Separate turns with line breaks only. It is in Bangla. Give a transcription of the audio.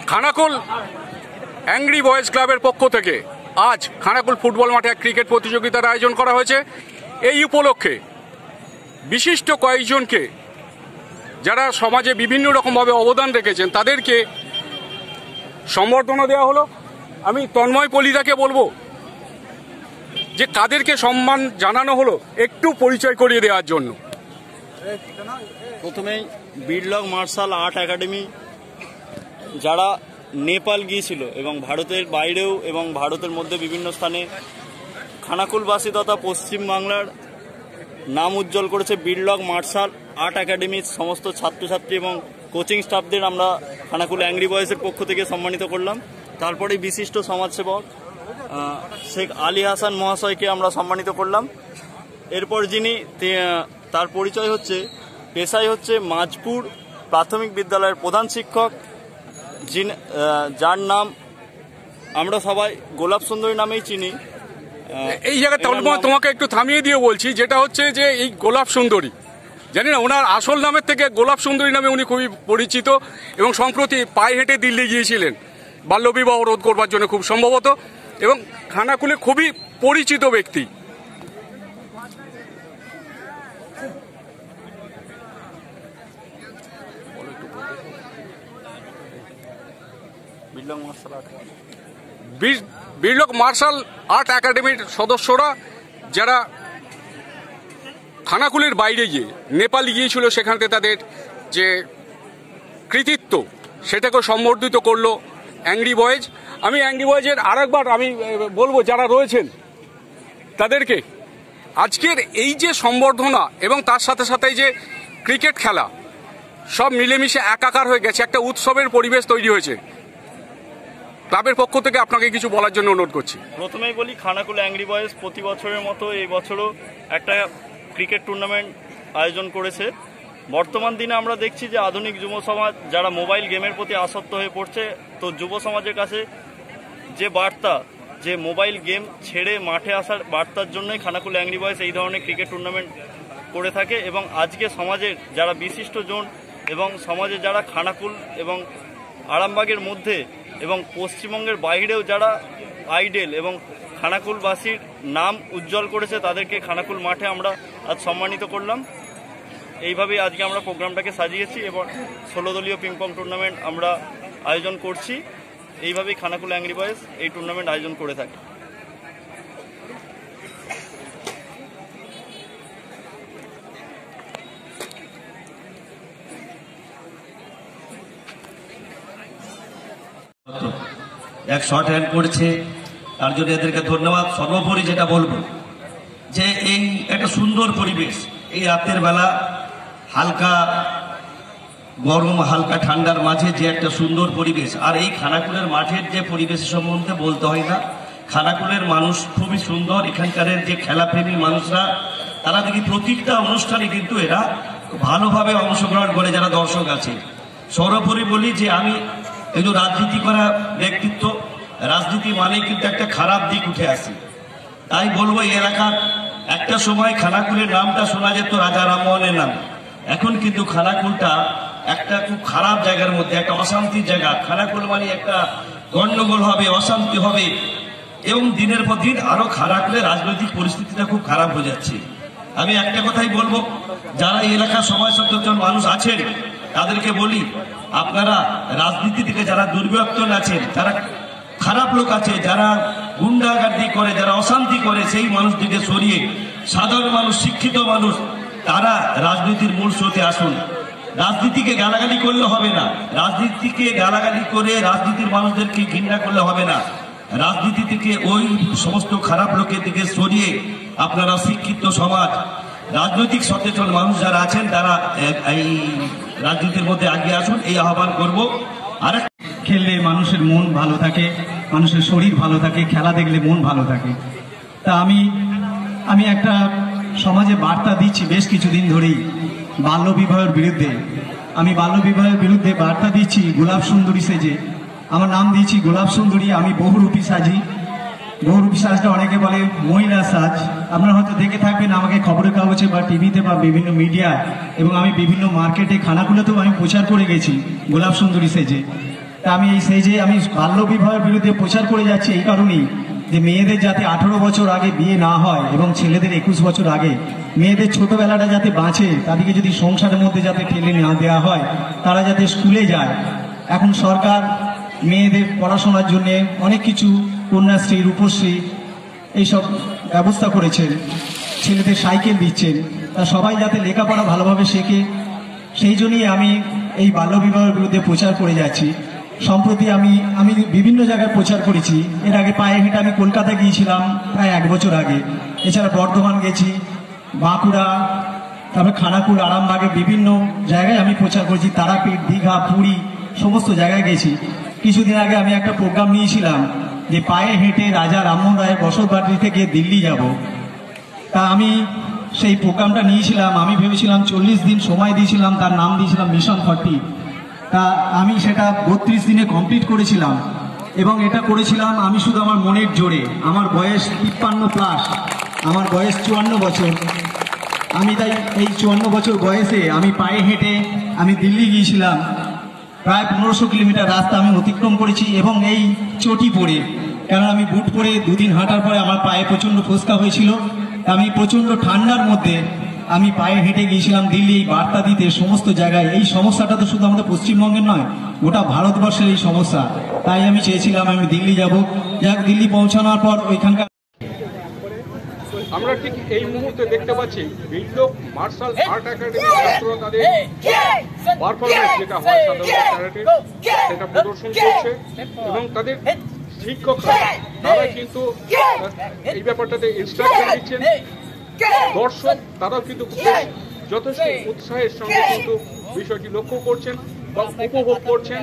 খানাকুল অ্যাংরি বয়েজ ক্লাবের পক্ষ থেকে আজ খানাকুল ফুটবল মাঠে এক ক্রিকেট প্রতিযোগিতার আয়োজন করা হয়েছে। এই উপলক্ষে বিশিষ্ট কয়েকজনকে, যারা সমাজে বিভিন্ন রকমভাবে অবদান রেখেছেন, তাদেরকে সম্বর্ধনা দেওয়া হলো। আমি তন্ময় পলিদাকে বলবো যে কাদেরকে সম্মান জানানো হলো একটু পরিচয় করিয়ে দেওয়ার জন্য।
প্রথমেই বিড়লগ মার্শাল আর্ট একাডেমি, যারা নেপাল গিয়েছিল এবং ভারতের বাইরেও এবং ভারতের মধ্যে বিভিন্ন স্থানে খানাকুলবাসী তথা পশ্চিমবাংলার নাম উজ্জ্বল করেছে। বিড়লগ মার্শাল আর্ট একাডেমির সমস্ত ছাত্রছাত্রী এবং কোচিং স্টাফদের আমরা খানাকুল অ্যাংরি বয়েজের পক্ষ থেকে সম্মানিত করলাম। তারপরে বিশিষ্ট সমাজসেবক শেখ আলী হাসান মহাশয়কে আমরা সম্মানিত করলাম। এরপর যিনি, তার পরিচয় হচ্ছে, পেশায় হচ্ছে মাঝপুর প্রাথমিক বিদ্যালয়ের প্রধান শিক্ষক, যার নাম আমরা সবাই গোলাপ সুন্দরী নামেই চিনি।
এই জায়গায় তোমাকে একটু থামিয়ে দিয়ে বলছি, যেটা হচ্ছে যে এই গোলাপ সুন্দরী, জানি না ওনার আসল নামের থেকে গোলাপ সুন্দরী নামে উনি খুবই পরিচিত এবং সম্প্রতি পায়ে হেঁটে দিল্লি গিয়েছিলেন বাল্যবিবাহ রোধ করবার জন্য খুব সম্ভবত, এবং খানাকুলে খুবই পরিচিত ব্যক্তি। বিড়লগ মার্শাল আর্ট একাডেমির সদস্যরা, যারা খানাকুলের বাইরে গিয়ে নেপাল গিয়েছিল, সেখানে তাদের যে কৃতিত্ব সেটাকে সম্বর্ধিত করলো অ্যাংরি বয়েজ। আমি অ্যাংরি বয়েজের আরেকবার আমি বলবো যারা রয়েছেন তাদেরকে, আজকের এই যে সম্বর্ধনা এবং তার সাথে সাথে যে ক্রিকেট খেলা সব মিলেমিশে একাকার হয়ে গেছে, একটা উৎসবের পরিবেশ তৈরি হয়েছে। ক্লাবের পক্ষ থেকে আপনাকে কিছু বলার জন্য অনুরোধ করছি।
প্রথমেই বলি, খানাকুল অ্যাংরি বয়েজ প্রতি বছরের মতো এই বছরও একটা ক্রিকেট টুর্নামেন্ট আয়োজন করেছে। বর্তমান দিনে আমরা দেখছি যে আধুনিক যুব সমাজ যারা মোবাইল গেমের প্রতি আসক্ত হয়ে পড়ছে, তো যুব সমাজের কাছে যে বার্তা, যে মোবাইল গেম ছেড়ে মাঠে আসার বার্তার জন্যই খানাকুল অ্যাংরি বয়েজ এই ধরনের ক্রিকেট টুর্নামেন্ট করে থাকে। এবং আজকে সমাজের যারা বিশিষ্ট জন এবং সমাজে যারা খানাকুল এবং আরামবাগের মধ্যে এবং পশ্চিমবঙ্গের বাইরেও যারা আইডেল এবং খানাকুলবাসীর নাম উজ্জ্বল করেছে, তাদেরকে খানাকুল মাঠে আমরা আজ সম্মানিত করলাম। এইভাবেই আজকে আমরা প্রোগ্রামটাকে সাজিয়েছি এবং 16 দলীয় পিংপং টুর্নামেন্ট আমরা আয়োজন করছি। এইভাবেই খানাকুল অ্যাংরি বয়েজ এই টুর্নামেন্ট আয়োজন করে থাকে।
এক শর্ট হ্যান্ড করছে, তার জন্য এদেরকে ধন্যবাদ। সর্বোপরি যেটা বলবো যে এই একটা সুন্দর পরিবেশ, এই রাতের বেলা হালকা গরম হালকা ঠান্ডার মাঝে যে একটা সুন্দর পরিবেশ, আর এই খানাকুলের মাঠের যে পরিবেশ সম্বন্ধে বলতে হয় না। খানাকুলের মানুষ খুবই সুন্দর, এখানকার যে খেলাপ্রেমী মানুষরা, তারা দেখি প্রত্যেকটা অনুষ্ঠানে কিন্তু এরা ভালোভাবে অংশগ্রহণ করে যারা দর্শক আছে। সর্বোপরি বলি যে আমি একটু রাজনীতি করা ব্যক্তিত্ব, রাজনীতি মানে কিন্তু একটা খারাপ দিক উঠে আসে। তাই বলবো এই এলাকার একটা সময় খানাকুলের নামটা শোনা যেত রাজা রামমোহনের নাম, এখন কিন্তু খানাকুলটা একটা খুব খারাপ জায়গার মধ্যে, একটা অশান্তির জায়গা। খানাকুল মানে একটা গন্ডগোল হবে, অশান্তি হবে এবং দিনের পর দিন আরো খারাপলে রাজনৈতিক পরিস্থিতিটা খুব খারাপ হয়ে যাচ্ছে। আমি একটা কথাই বলবো, যারা এই এলাকার সমাজ সচেতন মানুষ আছেন তাদেরকে বলি, আপনারা রাজনীতি থেকে যারা দুর্বৃত্তন আছেন, যারা খারাপ লোক আছে, যারা গুন্ডাগার্দি করে, যারা অশান্তি করে, সেই মানুষটিকে সরিয়ে সাধারণ মানুষ, শিক্ষিত মানুষ, তারা রাজনীতির মূল স্রোতে আসুন। রাজনীতিকে গালাগালি করলে হবে না, রাজনীতিকে গালাগালি করে রাজনীতির মানুষদেরকে ঘৃণা করলে হবে না। রাজনীতি থেকে ওই সমস্ত খারাপ লোকের দিকে সরিয়ে আপনারা শিক্ষিত সমাজ, রাজনৈতিক সচেতন মানুষ যারা আছেন তারা এই রাজনীতির মধ্যে এগিয়ে আসুন, এই আহ্বান করব। আর
খেললে মানুষের মন ভালো থাকে, মানুষের শরীর ভালো থাকে, খেলা দেখলে মন ভালো থাকে। তা আমি একটা সমাজে বার্তা দিচ্ছি বেশ কিছুদিন ধরেই বাল্যবিবাহের বিরুদ্ধে। আমি বাল্যবিবাহের বিরুদ্ধে বার্তা দিচ্ছি গোলাপ সুন্দরী সেজে। আমার নাম দিয়েছি গোলাপ সুন্দরী। আমি বহুরূপী সাজি, গৌরব সাজটা অনেকে বলে মহিলা সাজ। আপনারা হয়তো দেখে থাকবেন আমাকে খবরের কাগজে বা টিভিতে বা বিভিন্ন মিডিয়ায়, এবং আমি বিভিন্ন মার্কেটে খানাগুলোতেও আমি প্রচার করে গেছি গোলাপ সুন্দরী সেজে। তা আমি এই সেজে আমি বাল্যবিবাহের বিরুদ্ধে প্রচার করে যাচ্ছি এই কারণেই যে মেয়েদের যাতে 18 বছর আগে বিয়ে না হয় এবং ছেলেদের 21 বছর আগে, মেয়েদের ছোটবেলাটা যাতে বাঁচে, তাদেরকে যদি সংসারের মধ্যে যাতে ঠেলে না দেওয়া হয়, তারা যাতে স্কুলে যায়। এখন সরকার মেয়েদের পড়াশোনার জন্য অনেক কিছু কন্যাশ্রী, রূপশ্রী এইসব ব্যবস্থা করেছেন, ছেলেদের সাইকেল দিচ্ছেন। তা সবাই যাতে লেখাপড়া ভালোভাবে শেখে, সেই জন্যই আমি এই বাল্যবিবাহের বিরুদ্ধে প্রচার করে যাচ্ছি। সম্প্রতি আমি বিভিন্ন জায়গায় প্রচার করেছি। এর আগে পায়ে হেঁটে আমি কলকাতা গিয়েছিলাম প্রায় 1 বছর আগে। এছাড়া বর্ধমান গেছি, বাঁকুড়া, তারপরে খানাকুল, আরামবাগে বিভিন্ন জায়গায় আমি প্রচার করেছি। তারাপীঠ, দীঘা, পুরী সমস্ত জায়গায় গেছি। কিছুদিন আগে আমি একটা প্রোগ্রাম নিয়েছিলাম যে পায়ে হেঁটে রাজা রামমোহন রায়ের বসতবাড়ি থেকে দিল্লি যাব। তা আমি সেই প্রোগ্রামটা নিয়েছিলাম, আমি ভেবেছিলাম 40 দিন সময় দিয়েছিলাম, তার নাম দিয়েছিলাম মিশন 40। তা আমি সেটা 32 দিনে কমপ্লিট করেছিলাম, এবং এটা করেছিলাম আমি শুধু আমার মনের জোরে। আমার বয়স 53+, আমার বয়স 54 বছর। আমি তাই এই 54 বছর বয়সে আমি পায়ে হেঁটে আমি দিল্লি গিয়েছিলাম। প্রায় 1500 কিলোমিটার রাস্তা আমি অতিক্রম করেছি, এবং এই চটি পরে, কারণ আমি বুট পরে 2 দিন হাঁটার পরে আমার পায়ে প্রচণ্ড ফোস্কা হয়েছিল। আমি প্রচণ্ড ঠান্ডার মধ্যে আমি পায়ে হেঁটে গিয়েছিলাম দিল্লি এই বার্তা দিতে সমস্ত জায়গায়। এই সমস্যাটা তো শুধু আমাদের পশ্চিমবঙ্গের নয়, গোটা ভারতবর্ষের এই সমস্যা। তাই আমি চেয়েছিলাম আমি দিল্লি যাব। যাক, দিল্লি পৌঁছানোর পর ওইখানকার
আমরা ঠিক এই মুহূর্তে দেখতে পাচ্ছি বিল্ডক মার্শাল আর্ট একাডেমির ছাত্ররা তাদের পারফরমেন্স যেটা হয় সাধারণ ক্যারাটের সেটা প্রদর্শন করছে, এবং তাদের শিক্ষকরা তারা কিন্তু এই ব্যাপারটাতে ইনস্ট্রাকশন দিচ্ছেন। দর্শক তারাও কিন্তু যথেষ্ট উৎসাহের সঙ্গে কিন্তু বিষয়টি লক্ষ্য করছেন বা উপভোগ করছেন।